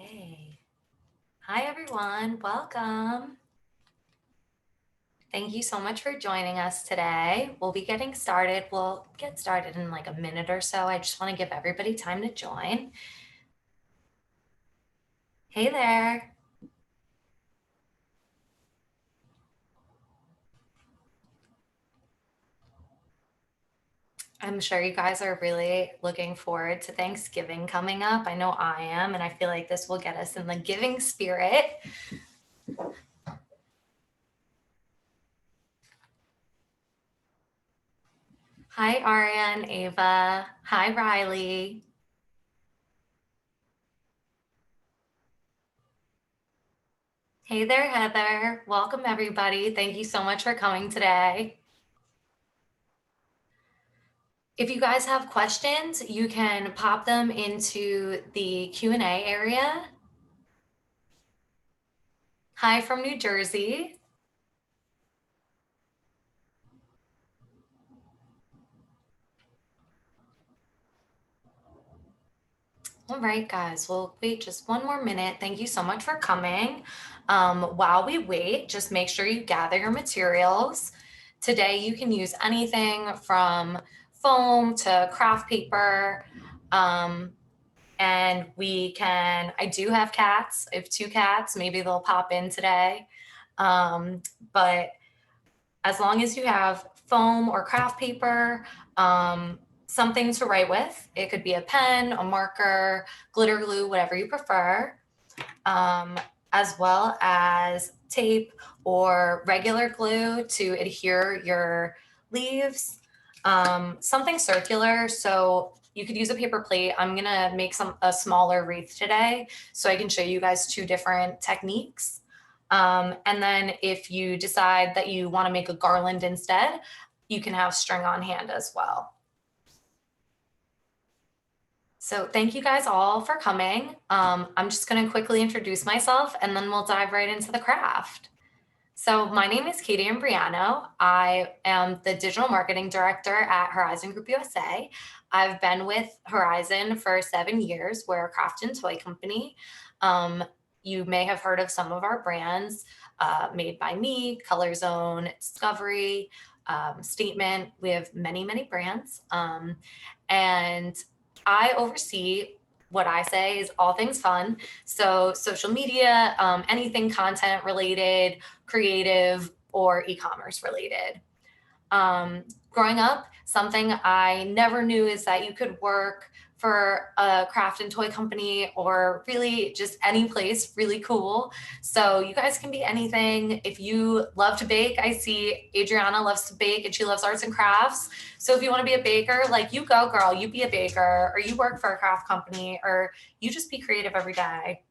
Okay. Hi, everyone. Welcome. Thank you so much for joining us today. We'll be getting started. We'll get started in like a minute or so. I just want to give everybody time to join. Hey there. I'm sure you guys are really looking forward to Thanksgiving coming up. I know I am, and I feel like this will get us in the giving spirit. Hi, Aria and Ava. Hi, Riley. Hey there, Heather. Welcome, everybody. Thank you so much for coming today. If you guys have questions, you can pop them into the Q&A area. Hi from New Jersey. All right, guys, we'll wait just one more minute. Thank you so much for coming. While we wait, just make sure you gather your materials. Today, you can use anything from foam to craft paper. And I do have cats. I have 2 cats. Maybe they'll pop in today. But as long as you have foam or craft paper, something to write with. It could be a pen, a marker, glitter glue, whatever you prefer, as well as tape or regular glue to adhere your leaves. Something circular, so you could use a paper plate. I'm gonna make a smaller wreath today, so I can show you guys 2 different techniques. And then if you decide that you want to make a garland instead, you can have string on hand as well. So thank you guys all for coming. I'm just going to quickly introduce myself and then we'll dive right into the craft. So my name is Katie Imbriano. I am the digital marketing director at Horizon Group USA. I've been with Horizon for 7 years. We're a craft and toy company. You may have heard of some of our brands, Made by Me, Color Zone, Discovery, Statement. We have many, many brands. And I oversee what I say is all things fun. So social media, anything content related, creative, or e-commerce related. Growing up, something I never knew is that you could work for a craft and toy company or really just any place really cool. So you guys can be anything. If you love to bake, I see Adriana loves to bake and she loves arts and crafts. So if you want to be a baker, like you go girl, you be a baker, or you work for a craft company, or you just be creative every day.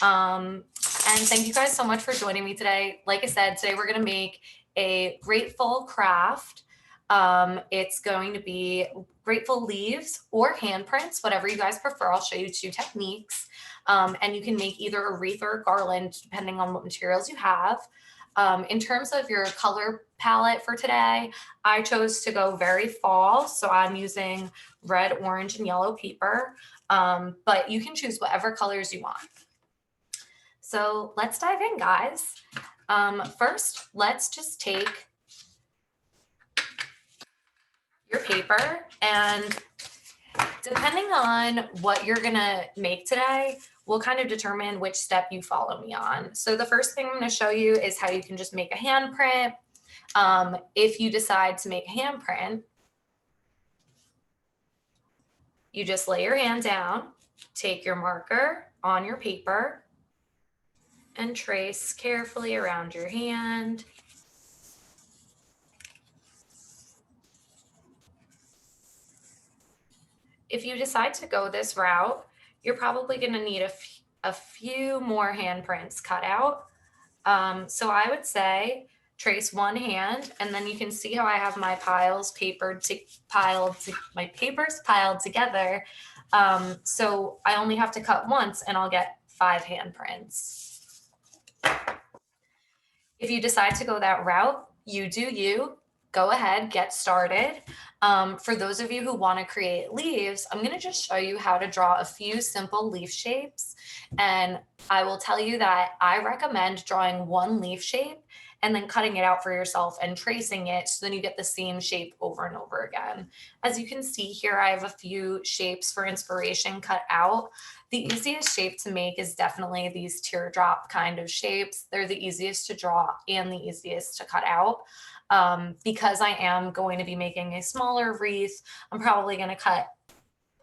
And thank you guys so much for joining me today. Like I said, today we're going to make a grateful craft. It's going to be grateful leaves or handprints, whatever you guys prefer. I'll show you 2 techniques. And you can make either a wreath or a garland, depending on what materials you have. In terms of your color palette for today, I chose to go very fall. So I'm using red, orange, and yellow paper. But you can choose whatever colors you want. So let's dive in, guys. First, let's just take your paper, and depending on what you're gonna make today, will kind of determine which step you follow me on. So the first thing I'm gonna show you is how you can just make a handprint. If you decide to make a handprint, you just lay your hand down, take your marker on your paper, and trace carefully around your hand. If you decide to go this route, you're probably going to need a few more handprints cut out. So I would say trace one hand, and then you can see how I have my my papers piled together. So I only have to cut once, and I'll get 5 handprints. If you decide to go that route, you do you. go ahead, get started. For those of you who want to create leaves, I'm going to just show you how to draw a few simple leaf shapes. And I will tell you that I recommend drawing one leaf shape and then cutting it out for yourself and tracing it so then you get the same shape over and over again. As you can see here, I have a few shapes for inspiration cut out. The easiest shape to make is definitely these teardrop kind of shapes. They're the easiest to draw and the easiest to cut out. Because I am going to be making a smaller wreath, I'm probably going to cut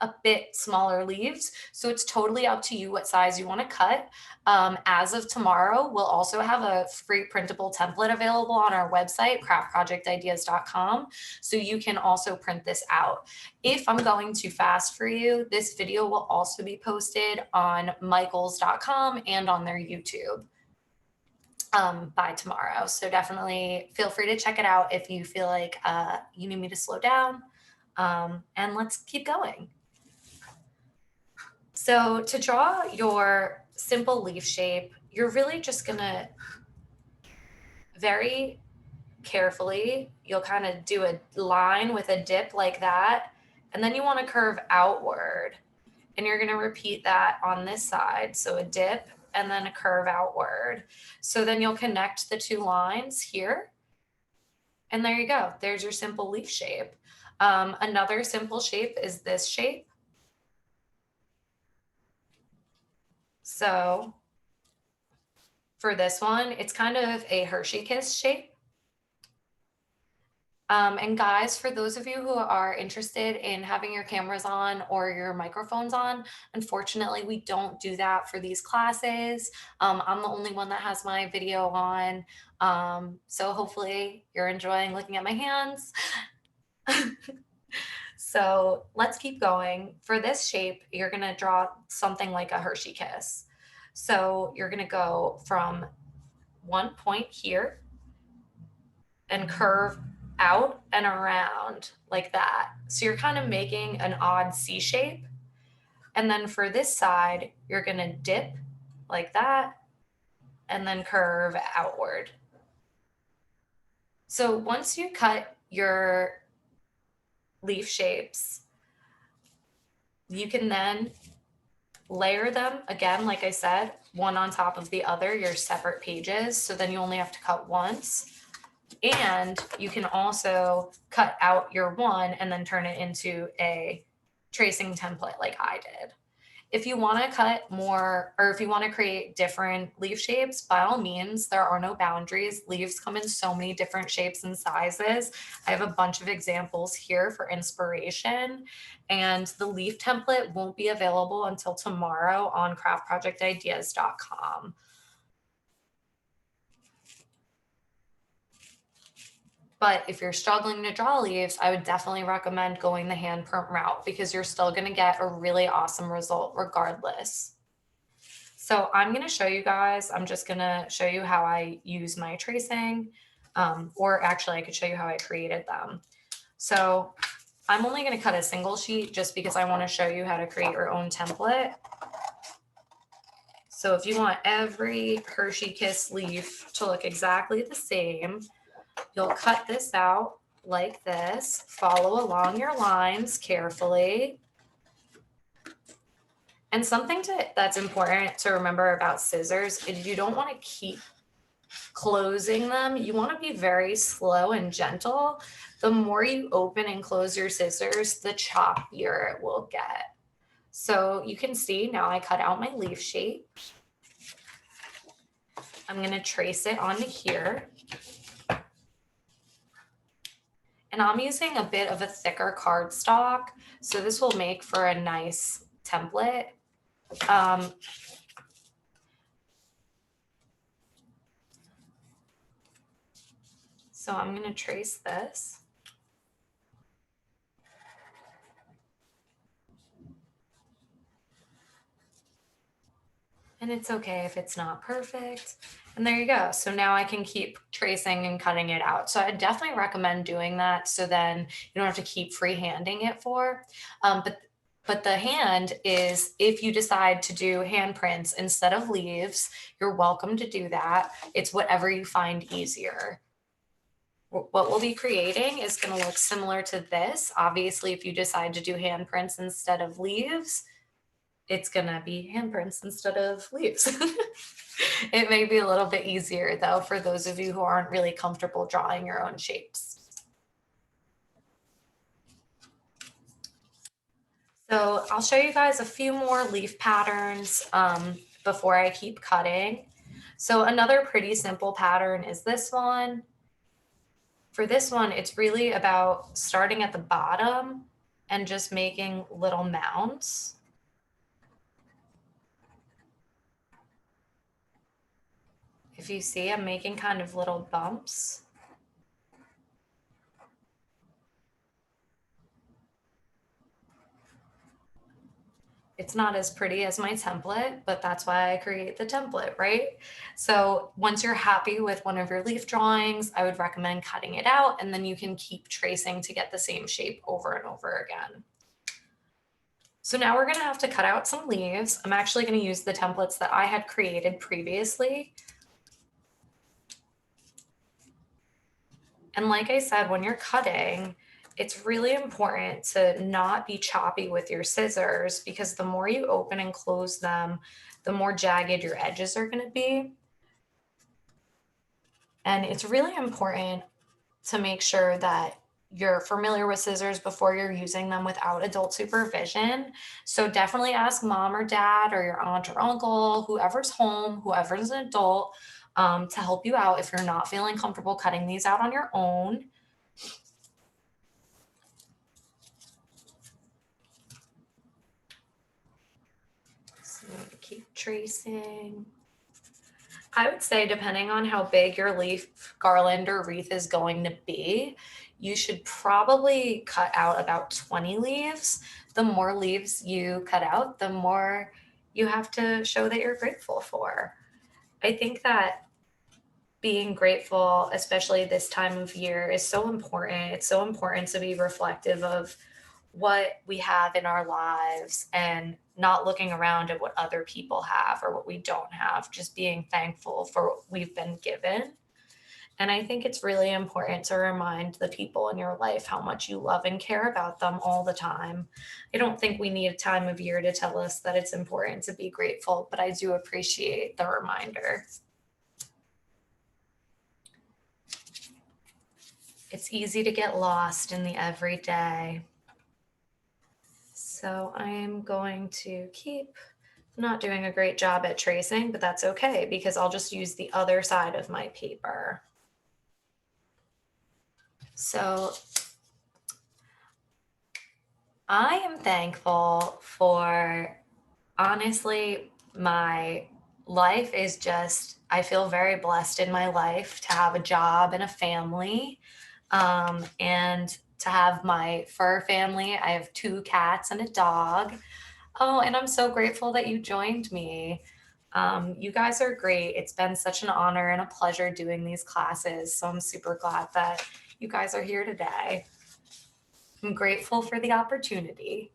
a bit smaller leaves. So it's totally up to you what size you want to cut. As of tomorrow, we'll also have a free printable template available on our website, craftprojectideas.com. So you can also print this out. If I'm going too fast for you, this video will also be posted on michaels.com and on their YouTube by tomorrow. So definitely feel free to check it out if you feel like you need me to slow down. And let's keep going. So to draw your simple leaf shape, you're really just gonna very carefully, you'll kind of do a line with a dip like that, and then you want to curve outward. And you're going to repeat that on this side. So a dip and then a curve outward. So then you'll connect the two lines here. And there you go. There's your simple leaf shape. Another simple shape is this shape. So for this one, it's kind of a Hershey kiss shape. And guys, for those of you who are interested in having your cameras on or your microphones on, unfortunately, we don't do that for these classes. I'm the only one that has my video on. So hopefully you're enjoying looking at my hands. So let's keep going. For this shape, you're gonna draw something like a Hershey kiss. So you're gonna go from one point here and curve out and around like that. So you're kind of making an odd C shape. And then for this side, you're going to dip like that and then curve outward. So once you cut your leaf shapes, you can then layer them again, like I said, one on top of the other, your separate pages. So then you only have to cut once. And you can also cut out your one and then turn it into a tracing template like I did. If you want to cut more, or if you want to create different leaf shapes, by all means, there are no boundaries. Leaves come in so many different shapes and sizes. I have a bunch of examples here for inspiration, and the leaf template won't be available until tomorrow on craftprojectideas.com. But if you're struggling to draw leaves, I would definitely recommend going the hand print route because you're still going to get a really awesome result regardless. So I'm going to show you guys, I'm just going to show you how I use my tracing, or actually I could show you how I created them. So I'm only going to cut a single sheet just because I want to show you how to create your own template. So if you want every Hershey Kiss leaf to look exactly the same, you'll cut this out like this, follow along your lines carefully. And something that's important to remember about scissors is you don't want to keep closing them. You want to be very slow and gentle. The more you open and close your scissors, the choppier it will get. So you can see now I cut out my leaf shape. I'm going to trace it onto here. And I'm using a bit of a thicker cardstock, so this will make for a nice template. So I'm going to trace this. And it's okay if it's not perfect. And there you go. So now I can keep tracing and cutting it out. So I definitely recommend doing that so then you don't have to keep freehanding it for. But the hand is, if you decide to do handprints instead of leaves, you're welcome to do that. It's whatever you find easier. What we'll be creating is going to look similar to this. Obviously, if you decide to do handprints instead of leaves, it's going to be handprints instead of leaves. It may be a little bit easier though for those of you who aren't really comfortable drawing your own shapes. So I'll show you guys a few more leaf patterns before I keep cutting. So another pretty simple pattern is this one. For this one, it's really about starting at the bottom and just making little mounds. If you see, I'm making kind of little bumps. It's not as pretty as my template, but that's why I create the template, right? So once you're happy with one of your leaf drawings, I would recommend cutting it out, and then you can keep tracing to get the same shape over and over again. So now we're gonna have to cut out some leaves. I'm actually gonna use the templates that I had created previously. And like I said, when you're cutting, it's really important to not be choppy with your scissors, because the more you open and close them, the more jagged your edges are going to be. And it's really important to make sure that you're familiar with scissors before you're using them without adult supervision. So definitely ask mom or dad or your aunt or uncle, whoever's home, whoever's an adult, to help you out if you're not feeling comfortable cutting these out on your own. So keep tracing. I would say, depending on how big your leaf, garland, or wreath is going to be, you should probably cut out about 20 leaves. The more leaves you cut out, the more you have to show that you're grateful for. I think that being grateful, especially this time of year, is so important. It's so important to be reflective of what we have in our lives and not looking around at what other people have or what we don't have, just being thankful for what we've been given. And I think it's really important to remind the people in your life how much you love and care about them all the time. I don't think we need a time of year to tell us that it's important to be grateful, but I do appreciate the reminder. It's easy to get lost in the everyday. So I'm going to keep not doing a great job at tracing, but that's okay because I'll just use the other side of my paper. So I am thankful for, honestly, my life is just, I feel very blessed in my life to have a job and a family, and to have my fur family. I have 2 cats and a dog. Oh, and I'm so grateful that you joined me. You guys are great. It's been such an honor and a pleasure doing these classes. So I'm super glad that you guys are here today. I'm grateful for the opportunity.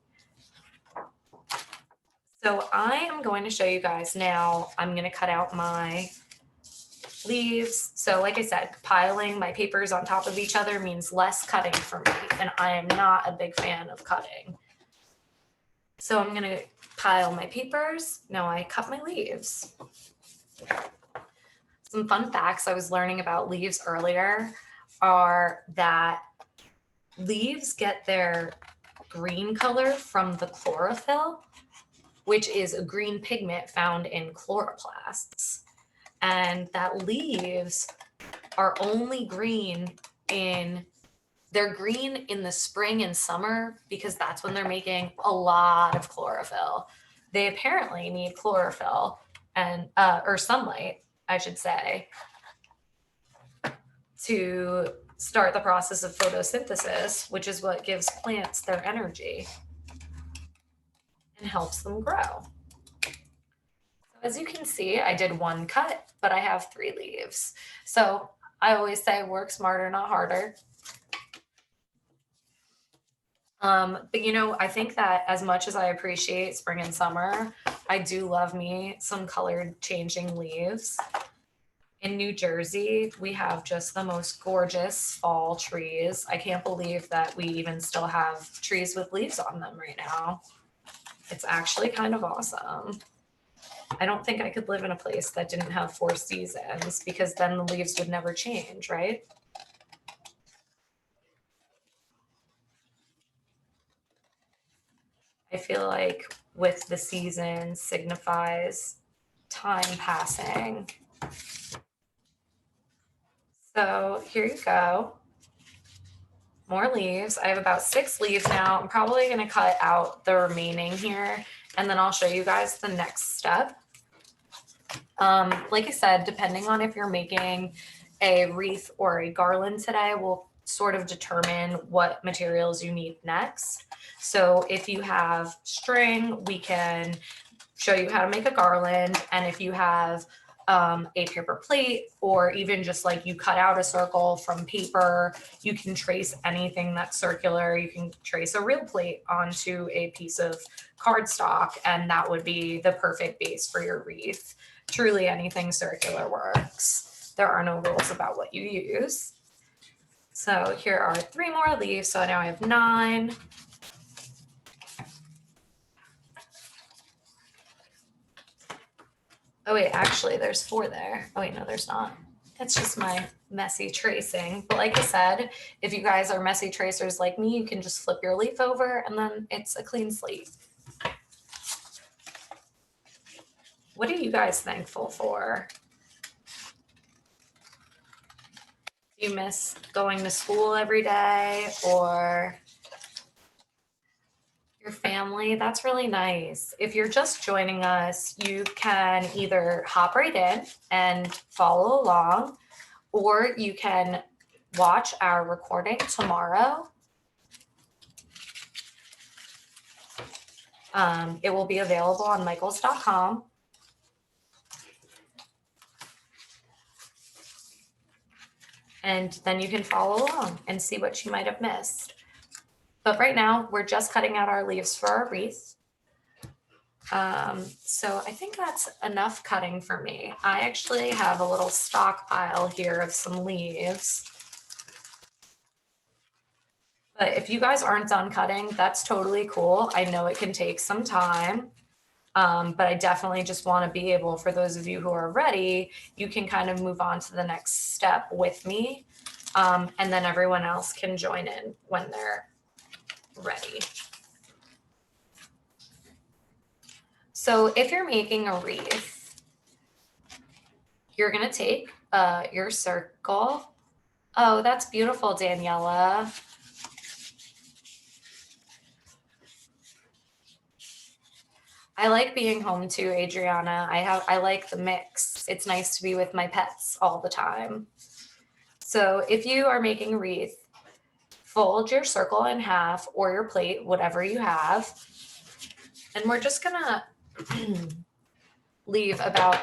So I am going to show you guys now. I'm going to cut out my leaves. So like I said, piling my papers on top of each other means less cutting for me, and I am not a big fan of cutting. So I'm going to pile my papers. Now I cut my leaves. Some fun facts I was learning about leaves earlier are that leaves get their green color from the chlorophyll, which is a green pigment found in chloroplasts. And that leaves are only green they're green in the spring and summer because that's when they're making a lot of chlorophyll. They apparently need chlorophyll and or sunlight, I should say, to start the process of photosynthesis, which is what gives plants their energy and helps them grow. As you can see, I did 1 cut, but I have 3 leaves. So I always say work smarter, not harder. But you know, I think that as much as I appreciate spring and summer, I do love me some colored changing leaves. In New Jersey, we have just the most gorgeous fall trees. I can't believe that we even still have trees with leaves on them right now. It's actually kind of awesome. I don't think I could live in a place that didn't have 4 seasons, because then the leaves would never change, right? I feel like with the season signifies time passing. So here you go. More leaves. I have about 6 leaves now. I'm probably going to cut out the remaining here, and then I'll show you guys the next step. Like I said, depending on if you're making a wreath or a garland today, will sort of determine what materials you need next. So if you have string, we can show you how to make a garland. And if you have a paper plate, or even just like you cut out a circle from paper, you can trace anything that's circular. You can trace a real plate onto a piece of cardstock, and that would be the perfect base for your wreath. Truly anything circular works. There are no rules about what you use. So here are 3 more leaves. So now I have 9. Oh wait, actually there's 4 there. Oh wait, no, there's not. That's just my messy tracing. But like I said, if you guys are messy tracers like me, you can just flip your leaf over and then it's a clean slate. What are you guys thankful for? Do you miss going to school every day, or your family? That's really nice. If you're just joining us, you can either hop right in and follow along, or you can watch our recording tomorrow. It will be available on michaels.com. And then you can follow along and see what you might have missed. But right now, we're just cutting out our leaves for our wreath. So I think that's enough cutting for me. I actually have a little stockpile here of some leaves. But if you guys aren't done cutting, that's totally cool. I know it can take some time. But I definitely just want to be able, for those of you who are ready, you can kind of move on to the next step with me. And then everyone else can join in when they're ready. So if you're making a wreath, you're going to take your circle. Oh, that's beautiful, Daniela. I like being home too, Adriana. I like the mix. It's nice to be with my pets all the time. So if you are making a wreath, fold your circle in half, or your plate, whatever you have. And we're just gonna leave about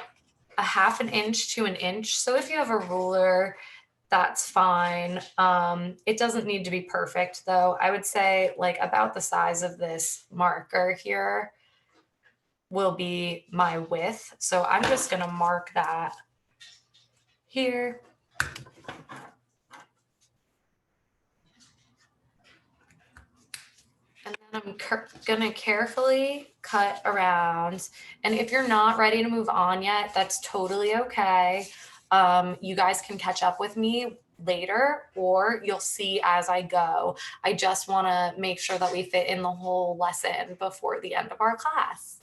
a 1/2 inch to 1 inch. So if you have a ruler, that's fine. It doesn't need to be perfect though. I would say like about the size of this marker here will be my width. So I'm just gonna mark that here. And then I'm gonna carefully cut around. And if you're not ready to move on yet, that's totally okay. You guys can catch up with me later, or you'll see as I go. I just wanna make sure that we fit in the whole lesson before the end of our class.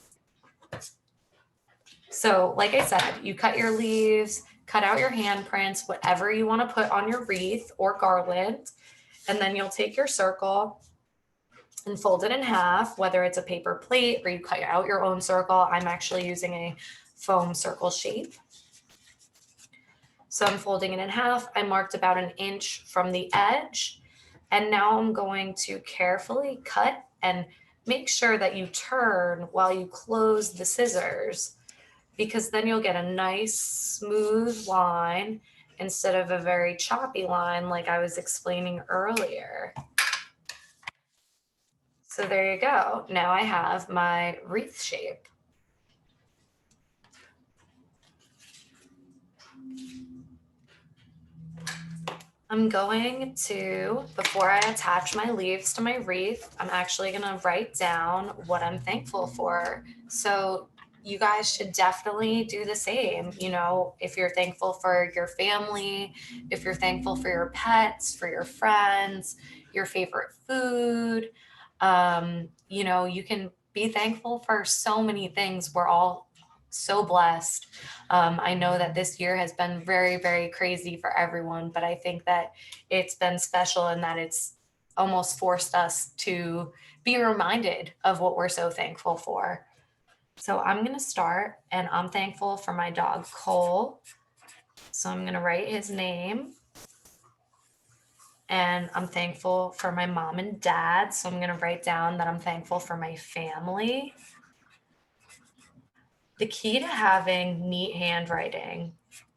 So like I said, you cut your leaves, cut out your handprints, whatever you wanna put on your wreath or garland, and then you'll take your circle and fold it in half, whether it's a paper plate or you cut out your own circle. I'm actually using a foam circle shape. So I'm folding it in half. I marked about 1 inch from the edge. And now I'm going to carefully cut and make sure that you turn while you close the scissors, because then you'll get a nice smooth line instead of a very choppy line like I was explaining earlier. So there you go. Now I have my wreath shape. I'm going to, before I attach my leaves to my wreath, I'm actually going to write down what I'm thankful for. So you guys should definitely do the same. You know, if you're thankful for your family, if you're thankful for your pets, for your friends, your favorite food, you know, you can be thankful for so many things. We're all so blessed. I know that this year has been very, very crazy for everyone, but I think that it's been special in that it's almost forced us to be reminded of what we're so thankful for. So I'm going to start, and I'm thankful for my dog, Cole. So I'm going to write his name. And I'm thankful for my mom and dad. So I'm going to write down that I'm thankful for my family. The key to having neat handwriting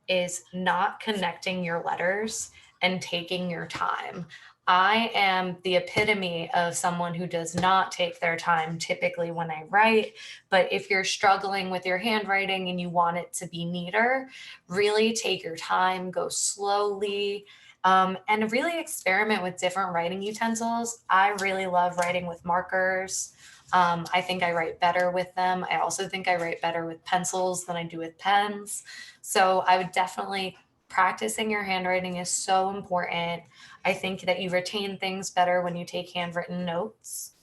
is not connecting your letters and taking your time. I am the epitome of someone who does not take their time typically when I write. But if you're struggling with your handwriting and you want it to be neater, really take your time, go slowly, and really experiment with different writing utensils. I really love writing with markers. I think I write better with them. I also think I write better with pencils than I do with pens. So I would definitely, practicing your handwriting is so important. I think that you retain things better when you take handwritten notes.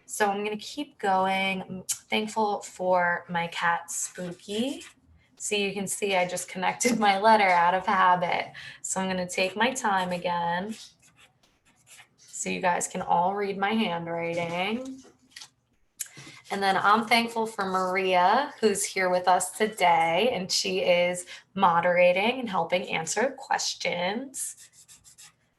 So I'm going to keep going. I'm thankful for my cat, Spooky. So you can see I just connected my letter out of habit. So I'm going to take my time again so you guys can all read my handwriting. And then I'm thankful for Maria, who's here with us today, and she is moderating and helping answer questions.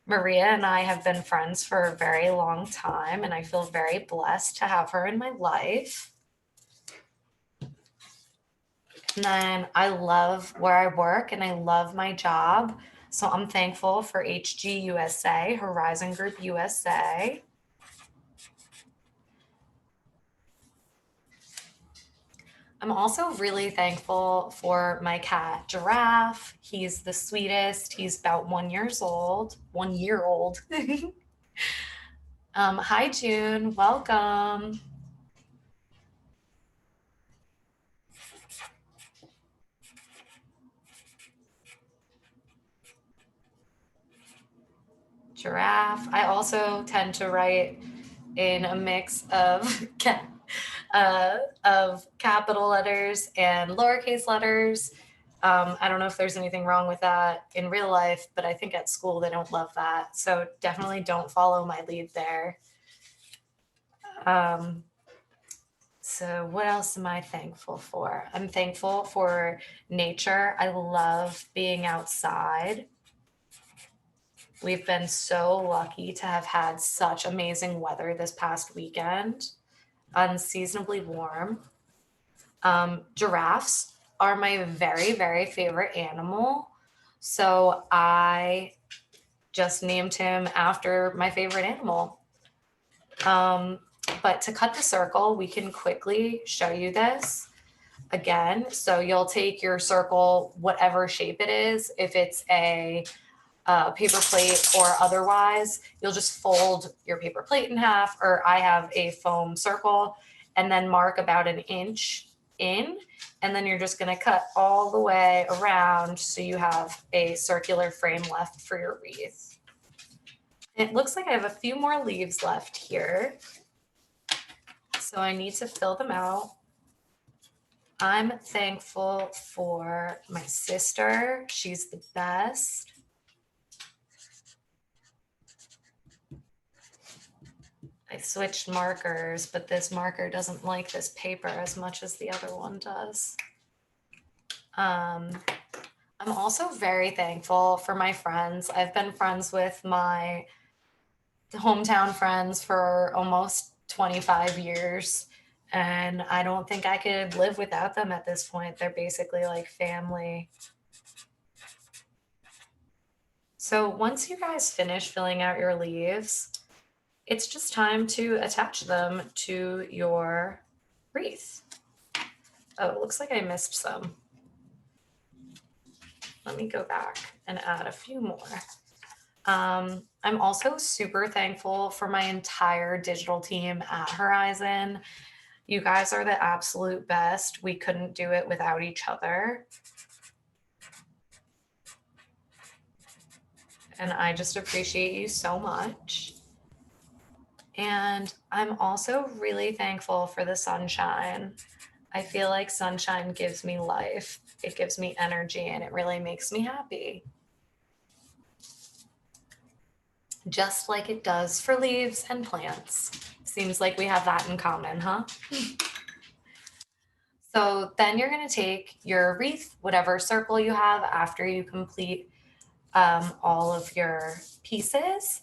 Maria and I have been friends for a very long time, and I feel very blessed to have her in my life. And then I love where I work and I love my job. So I'm thankful for HG USA, Horizon Group USA. I'm also really thankful for my cat, Giraffe. He's the sweetest. He's about 1 year old. 1 year old. Hi, June. Welcome. Giraffe. I also tend to write in a mix of capital letters and lowercase letters. I don't know if there's anything wrong with that in real life, but I think at school they don't love that. So definitely don't follow my lead there. So what else am I thankful for? I'm thankful for nature. I love being outside. We've been so lucky to have had such amazing weather this past weekend, unseasonably warm. Giraffes are my very, very favorite animal. So I just named him after my favorite animal. But to cut the circle, we can quickly show you this again. So you'll take your circle, whatever shape it is, if it's a paper plate or otherwise, you'll just fold your paper plate in half, or I have a foam circle, and then mark about an inch in, and then you're just going to cut all the way around so you have a circular frame left for your wreath. It looks like I have a few more leaves left here, so I need to fill them out. I'm thankful for my sister. She's the best. I switched markers, but this marker doesn't like this paper as much as the other one does. I'm also very thankful for my friends. I've been friends with my hometown friends for almost 25 years, and I don't think I could live without them at this point. They're basically like family. So once you guys finish filling out your leaves, it's just time to attach them to your wreath. Oh, it looks like I missed some. Let me go back and add a few more. I'm also super thankful for my entire digital team at Horizon. You guys are the absolute best. We couldn't do it without each other. And I just appreciate you so much. And I'm also really thankful for the sunshine. I feel like sunshine gives me life. It gives me energy and it really makes me happy. Just like it does for leaves and plants. Seems like we have that in common, huh? So then you're going to take your wreath, whatever circle you have after you complete all of your pieces,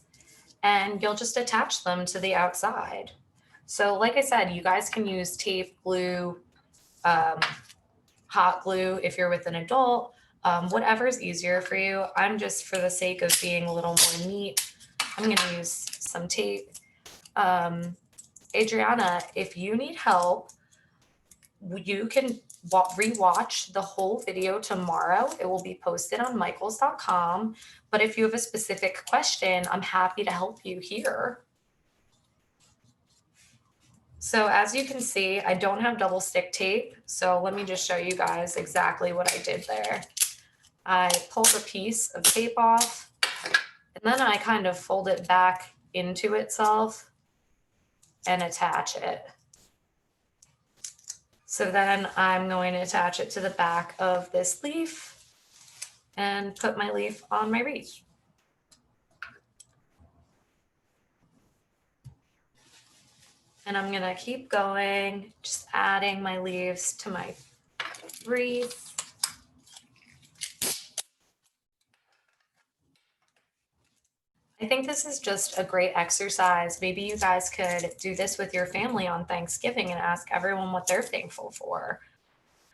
and you'll just attach them to the outside. So like I said, you guys can use tape, glue, hot glue if you're with an adult, whatever's easier for you. I'm just, for the sake of being a little more neat, I'm going to use some tape. Adriana, if you need help, you can rewatch the whole video tomorrow. It will be posted on michaels.com. But if you have a specific question, I'm happy to help you here. So as you can see, I don't have double stick tape. So let me just show you guys exactly what I did there. I pulled a piece of tape off, and then I kind of fold it back into itself and attach it. So then I'm going to attach it to the back of this leaf and put my leaf on my wreath. And I'm gonna keep going, just adding my leaves to my wreath. I think this is just a great exercise. Maybe you guys could do this with your family on Thanksgiving and ask everyone what they're thankful for.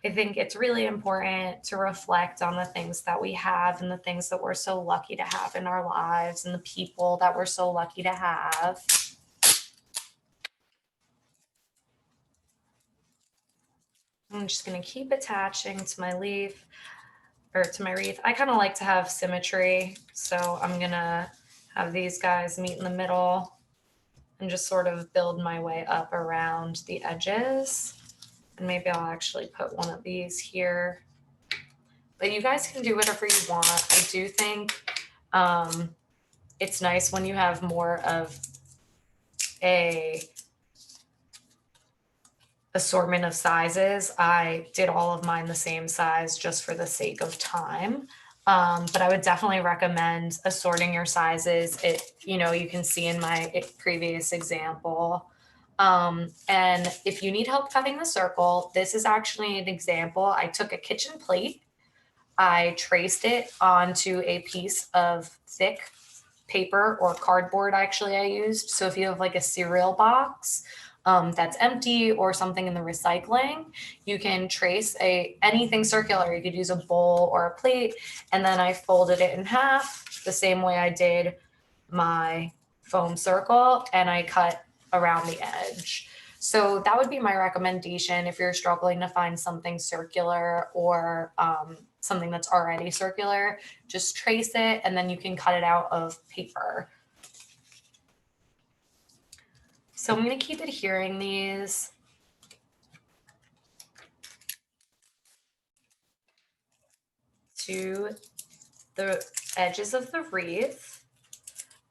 I think it's really important to reflect on the things that we have and the things that we're so lucky to have in our lives and the people that we're so lucky to have. I'm just going to keep attaching to my leaf or to my wreath. I kind of like to have symmetry, so I'm going to have these guys meet in the middle and just sort of build my way up around the edges. And maybe I'll actually put one of these here. But you guys can do whatever you want. I do think it's nice when you have more of a assortment of sizes. I did all of mine the same size just for the sake of time. But I would definitely recommend assorting your sizes. You can see in my previous example. And if you need help cutting the circle, this is actually an example. I took a kitchen plate, I traced it onto a piece of thick paper or cardboard, actually, I used. So if you have like a cereal box that's empty or something in the recycling, you can trace anything circular. You could use a bowl or a plate, and then I folded it in half the same way I did my foam circle, and I cut around the edge. So that would be my recommendation if you're struggling to find something circular or something that's already circular. Just trace it and then you can cut it out of paper. So I'm going to keep adhering these. To the edges of the wreath.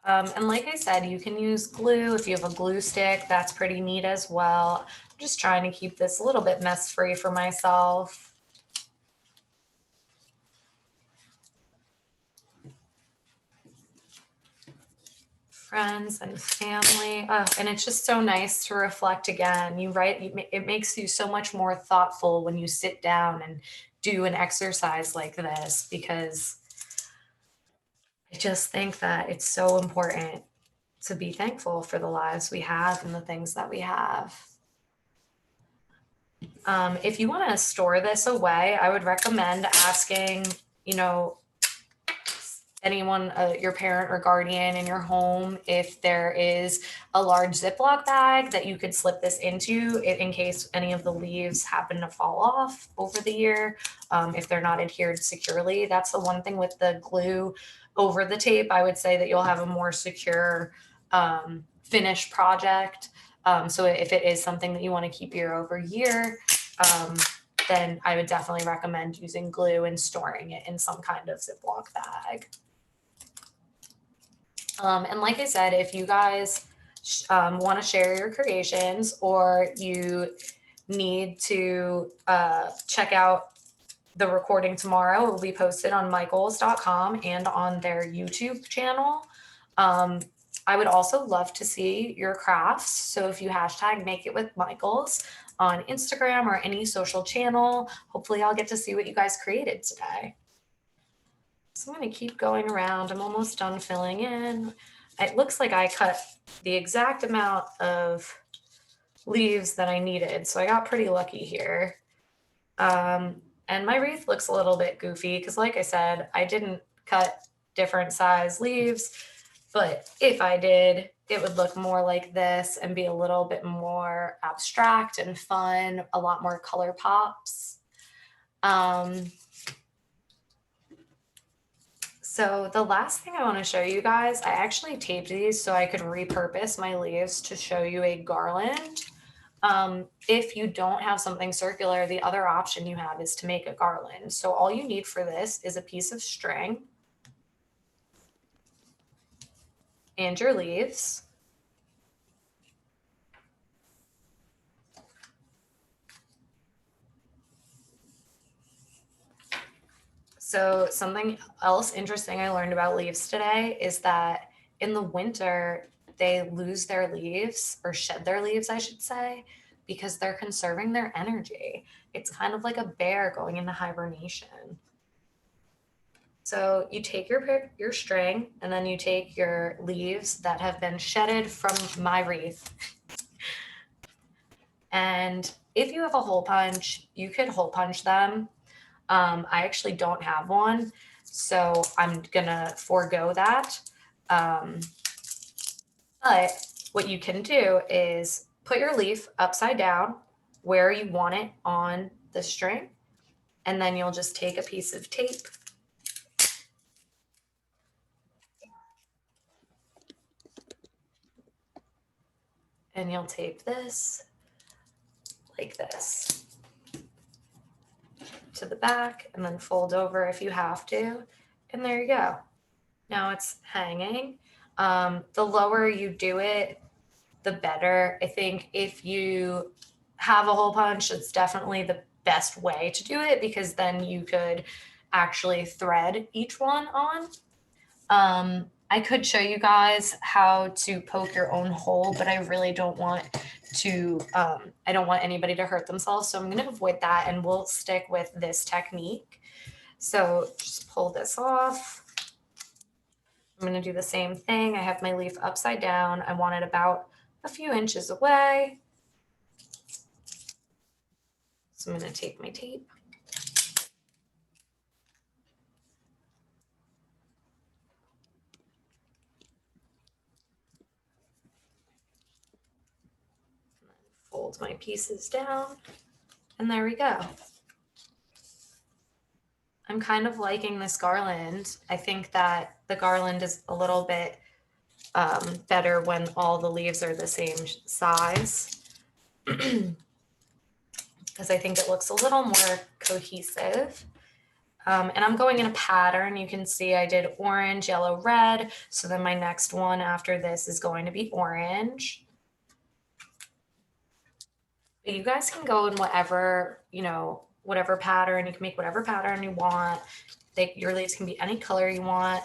And like I said, you can use glue. If you have a glue stick, that's pretty neat as well. I'm just trying to keep this a little bit mess-free for myself. Friends and family. And it's just so nice to reflect again. It makes you so much more thoughtful when you sit down and do an exercise like this, because I just think that it's so important to be thankful for the lives we have and the things that we have. If you want to store this away, I would recommend asking, anyone, your parent or guardian in your home, if there is a large Ziploc bag that you could slip this into in case any of the leaves happen to fall off over the year, if they're not adhered securely. That's the one thing with the glue over the tape, I would say that you'll have a more secure finished project. So if it is something that you want to keep year over year, then I would definitely recommend using glue and storing it in some kind of Ziploc bag. And like I said, if you guys want to share your creations, or you need to check out the recording tomorrow, it will be posted on michaels.com and on their YouTube channel. I would also love to see your crafts. So if you hashtag Make It With Michaels on Instagram or any social channel, hopefully I'll get to see what you guys created today. So I'm going to keep going around. I'm almost done filling in. It looks like I cut the exact amount of leaves that I needed, so I got pretty lucky here. And my wreath looks a little bit goofy because, like I said, I didn't cut different size leaves, but if I did, it would look more like this and be a little bit more abstract and fun, a lot more color pops. So the last thing I want to show you guys, I actually taped these so I could repurpose my leaves to show you a garland. If you don't have something circular, the other option you have is to make a garland. So all you need for this is a piece of string and your leaves. So something else interesting I learned about leaves today is that in the winter, they lose their leaves, or shed their leaves, I should say, because they're conserving their energy. It's kind of like a bear going into hibernation. So you take your string, and then you take your leaves that have been shedded from my wreath. And if you have a hole punch, you could hole punch them. I actually don't have one, so I'm gonna forego that. But what you can do is put your leaf upside down where you want it on the string, and then you'll just take a piece of tape and you'll tape this like this to the back, and then fold over if you have to, and there you go. Now it's hanging. The lower you do it, the better. I think if you have a hole punch, it's definitely the best way to do it, because then you could actually thread each one on. I could show you guys how to poke your own hole, but I really don't want to, I don't want anybody to hurt themselves. So I'm going to avoid that, and we'll stick with this technique. So just pull this off. I'm going to do the same thing. I have my leaf upside down. I want it about a few inches away. So I'm going to take my tape. Fold my pieces down, and there we go. I'm kind of liking this garland. I think that the garland is a little bit better when all the leaves are the same size, because I think it looks a little more cohesive. And I'm going in a pattern. You can see I did orange, yellow, red. So then my next one after this is going to be orange. But you guys can go in whatever, whatever pattern. You can make whatever pattern you want. Your leaves can be any color you want.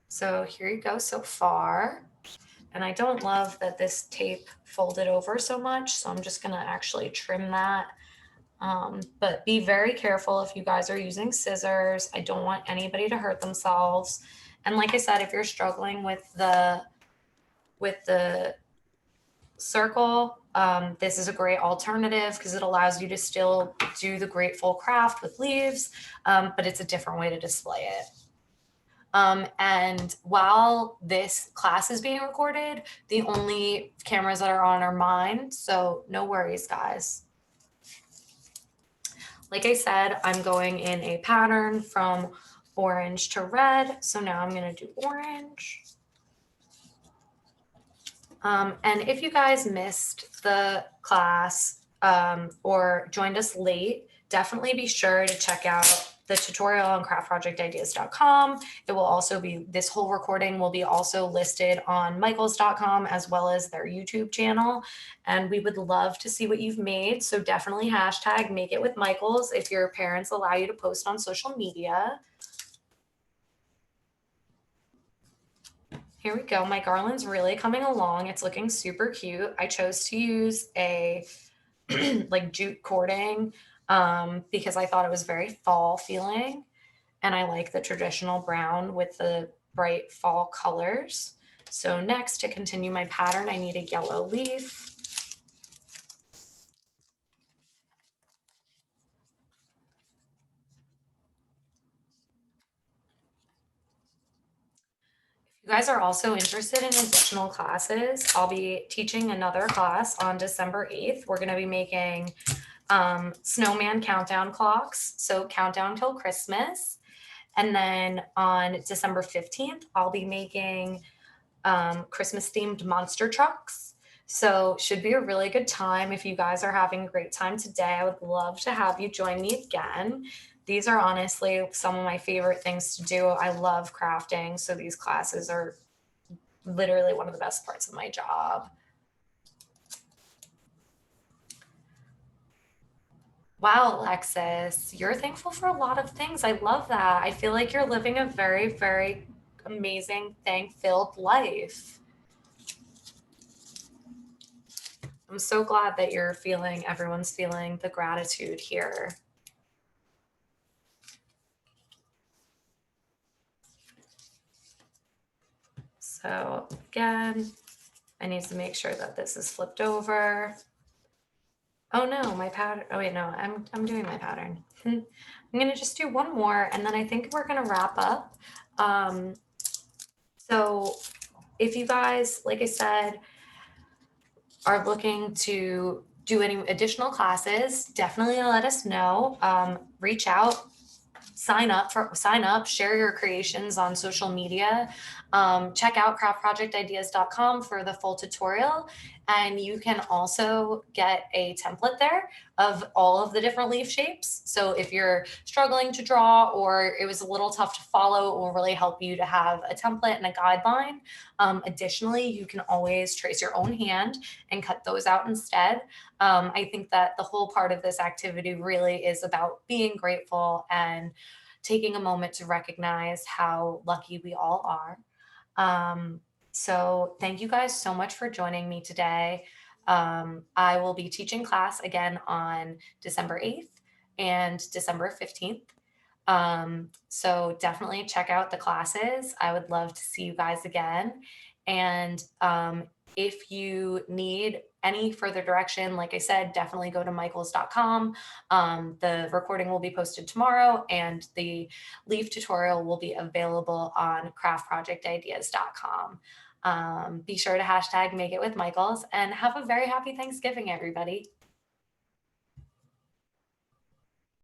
So here you go so far. And I don't love that this tape folded over so much, so I'm just gonna actually trim that. But be very careful if you guys are using scissors. I don't want anybody to hurt themselves. And like I said, if you're struggling with the circle, this is a great alternative because it allows you to still do the grateful craft with leaves, but it's a different way to display it. And while this class is being recorded, the only cameras that are on are mine, so no worries, guys. Like I said, I'm going in a pattern from orange to red. So now I'm going to do orange. And if you guys missed the class or joined us late, definitely be sure to check out the tutorial on craftprojectideas.com. It will also be, this whole recording will be also listed on michaels.com as well as their YouTube channel. And we would love to see what you've made. So definitely hashtag make it with Michaels if your parents allow you to post on social media. Here we go. My garland's really coming along. It's looking super cute. I chose to use a like jute cording because I thought it was very fall feeling. And I like the traditional brown with the bright fall colors. So next, to continue my pattern, I need a yellow leaf. You guys are also interested in additional classes, I'll be teaching another class on December 8th. We're going to be making snowman countdown clocks, so countdown till Christmas. And then on December 15th, I'll be making Christmas themed monster trucks. So should be a really good time. If you guys are having a great time today, I would love to have you join me again. These are honestly some of my favorite things to do. I love crafting. So these classes are literally one of the best parts of my job. Wow, Alexis, you're thankful for a lot of things. I love that. I feel like you're living a very, very amazing, thank-filled life. I'm so glad that everyone's feeling the gratitude here. So again, I need to make sure that this is flipped over. Oh no, my pattern. Oh wait, no, I'm doing my pattern. I'm gonna just do one more and then I think we're gonna wrap up. So if you guys, like I said, are looking to do any additional classes, definitely let us know. Reach out, sign up, share your creations on social media. Check out craftprojectideas.com for the full tutorial. And you can also get a template there of all of the different leaf shapes. So if you're struggling to draw or it was a little tough to follow, it will really help you to have a template and a guideline. Additionally, you can always trace your own hand and cut those out instead. I think that the whole part of this activity really is about being grateful and taking a moment to recognize how lucky we all are. So thank you guys so much for joining me today. I will be teaching class again on December 8th and December 15th. So definitely check out the classes. I would love to see you guys again. And if you need any further direction, like I said, definitely go to michaels.com. The recording will be posted tomorrow and the leaf tutorial will be available on craftprojectideas.com. Be sure to hashtag make it with Michaels and have a very happy Thanksgiving, everybody.